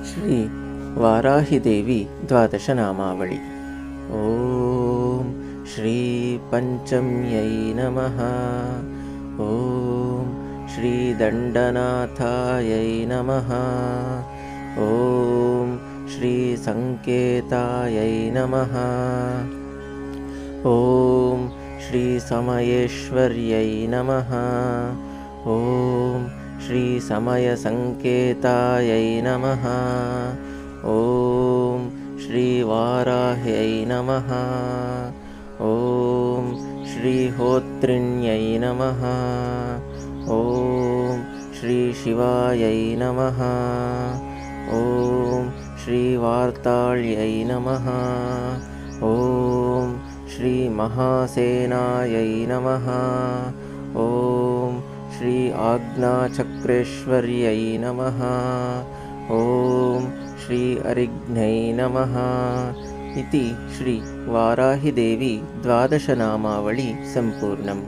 श्री वाराहिदेवी द्वादशनामावळि। ॐ श्री पञ्चम्यै नमः। ॐ श्री दण्डनाथायै नमः। ॐ श्री संकेतायै नमः। ॐ श्री समयेश्वर्यै नमः। ॐ श्री समयसंकेतायै नमः। ॐ श्री वाराह्यै नमः। ॐ श्री होत्रिण्यै नमः। ॐ श्री शिवायै नमः। ॐ श्री वार्ताళ్यै नमः। ॐ श्री महासेनायै नमः। ॐ श्री आज्ञाचक्रेश्वर्यै नमः। ॐ श्री अरिघ्नै नमः। इति श्री वाराहिदेवी द्वादशनामावळि सम्पूर्णम्।